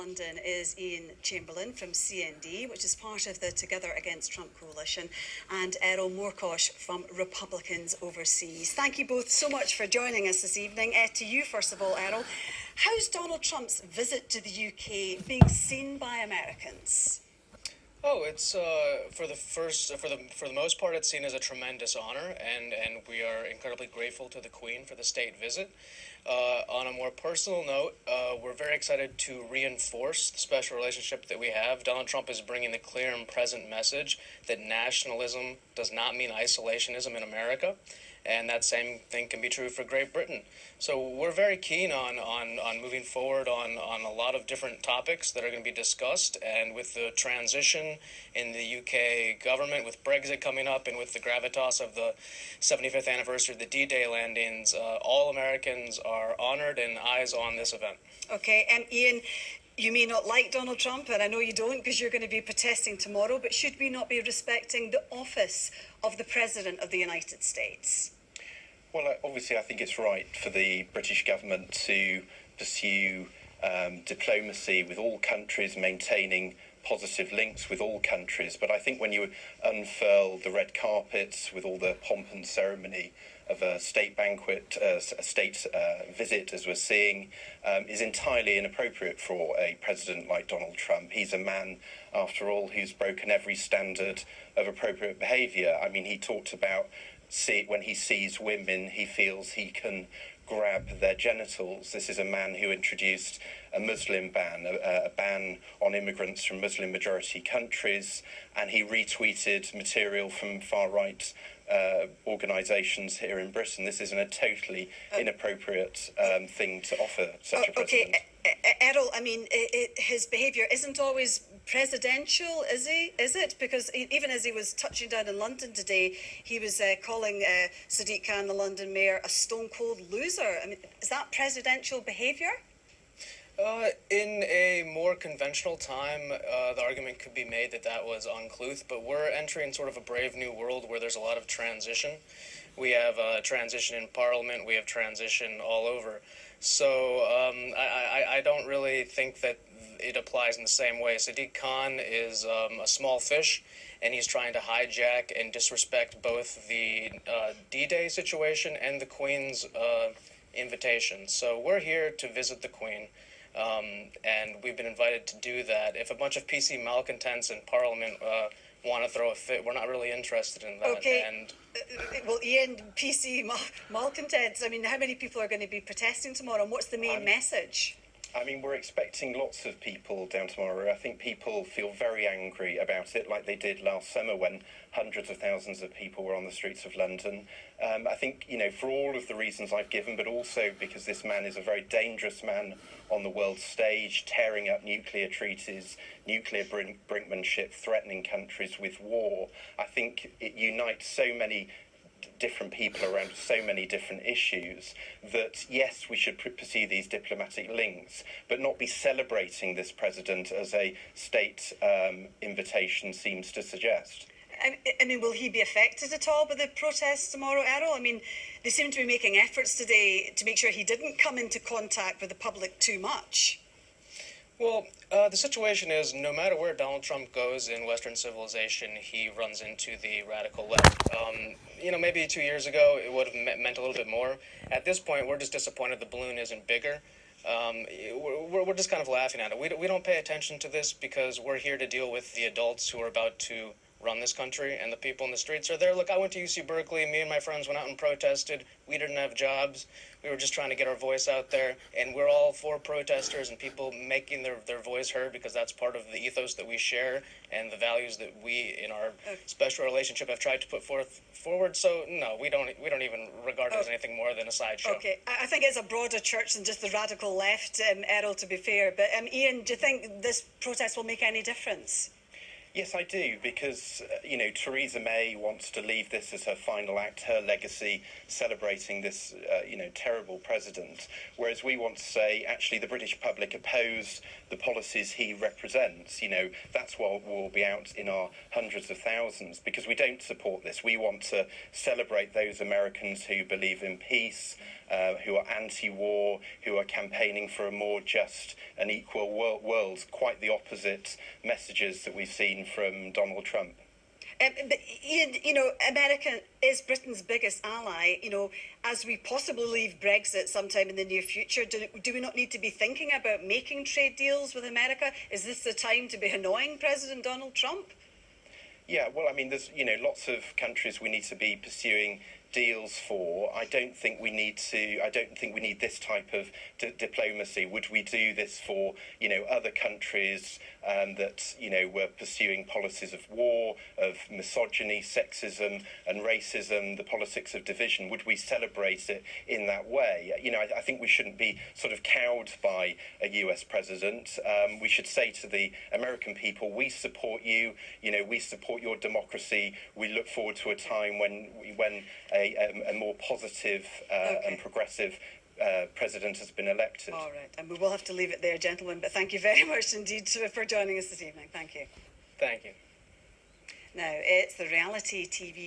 London is Ian Chamberlain from CND, which is part of the Together Against Trump coalition, and Errol Moorcosh from Republicans Overseas. Thank you both so much for joining us this evening. To you, first of all, Errol, how's Donald Trump's visit to the UK being seen by Americans? Oh, it's for the most part, it's seen as a tremendous honor, and we are incredibly grateful to the Queen for the state visit. On a more personal note, we're very excited to reinforce the special relationship that we have. Donald Trump is bringing the clear and present message that nationalism does not mean isolationism in America, and that same thing can be true for Great Britain. So we're very keen on moving forward on a lot of different topics that are going to be discussed, and with the transition in the UK government, with Brexit coming up, and with the gravitas of the 75th anniversary of the D-Day landings, all Americans are honored and eyes on this event. Okay, Ian, you may not like Donald Trump, and I know you don't because you're going to be protesting tomorrow, but should we not be respecting the office of the President of the United States? Well, obviously, I think it's right for the British government to pursue diplomacy with all countries, maintaining positive links with all countries. But I think when you unfurl the red carpets with all the pomp and ceremony of a state banquet, a state visit, as we're seeing, is entirely inappropriate for a president like Donald Trump. He's a man, after all, who's broken every standard of appropriate behaviour. I mean, he talked about when he sees women, he feels he can grab their genitals. This is a man who introduced a Muslim ban, a ban on immigrants from Muslim-majority countries, and he retweeted material from far-right organisations here in Britain. This isn't a totally inappropriate thing to offer such a president. Okay, Errol, I mean, his behaviour isn't always presidential, is it? Because even as he was touching down in London today, he was calling Sadiq Khan, the London mayor, a stone-cold loser. I mean, is that presidential behaviour? In a more conventional time, the argument could be made that that was uncouth, but we're entering sort of a brave new world where there's a lot of transition. We have transition in Parliament, we have transition all over. So I don't really think that it applies in the same way. Sadiq Khan is a small fish, and he's trying to hijack and disrespect both the D-Day situation and the Queen's invitation. So we're here to visit the Queen, and we've been invited to do that. If a bunch of PC malcontents in Parliament want to throw a fit, we're not really interested in that. Okay. Well, Ian, PC malcontents, I mean, how many people are going to be protesting tomorrow, and what's the main message? I mean, we're expecting lots of people down tomorrow. I think people feel very angry about it, like they did last summer when hundreds of thousands of people were on the streets of London. I think, for all of the reasons I've given, but also because this man is a very dangerous man on the world stage, tearing up nuclear treaties, nuclear brinkmanship, threatening countries with war. I think it unites so many different people around so many different issues that, yes, we should pursue these diplomatic links, but not be celebrating this president as a state invitation seems to suggest. I mean, will he be affected at all by the protests tomorrow, Errol? I mean, they seem to be making efforts today to make sure he didn't come into contact with the public too much. Well, the situation is, no matter where Donald Trump goes in Western civilization, he runs into the radical left. Maybe 2 years ago, it would have meant a little bit more. At this point, we're just disappointed the balloon isn't bigger. We're just kind of laughing at it. We don't pay attention to this because we're here to deal with the adults who are about to run this country, and the people in the streets are there. Look, I went to UC Berkeley. Me and my friends went out and protested. We didn't have jobs. We were just trying to get our voice out there, and we're all for protesters and people making their voice heard, because that's part of the ethos that we share and the values that we, in our special relationship, have tried to put forward. So no, we don't even regard it as anything more than a sideshow. Okay, I think it's a broader church than just the radical left, Errol, to be fair. But Ian, do you think this protest will make any difference? Yes, I do, because, Theresa May wants to leave this as her final act, her legacy, celebrating this, terrible president, whereas we want to say, actually, the British public oppose the policies he represents. That's what will be out in our hundreds of thousands, because we don't support this. We want to celebrate those Americans who believe in peace, who are anti-war, who are campaigning for a more just and equal world, quite the opposite messages that we've seen from Donald Trump. But, you know, America is Britain's biggest ally. You know, as we possibly leave Brexit sometime in the near future, do we not need to be thinking about making trade deals with America? Is this the time to be annoying President Donald Trump? Yeah, well, I mean, there's, you know, lots of countries we need to be pursuing deals for. I don't think we need this type of diplomacy. Would we do this for, you know, other countries that, you know, were pursuing policies of war, of misogyny, sexism and racism, the politics of division? Would we celebrate it in that way? You know, I think we shouldn't be sort of cowed by a US president. We should say to the American people, we support you, you know, we support your democracy. We look forward to a time when a more positive and progressive president has been elected. All right, and we will have to leave it there, gentlemen, but thank you very much indeed for joining us this evening. Thank you. Thank you. Now, it's the reality TV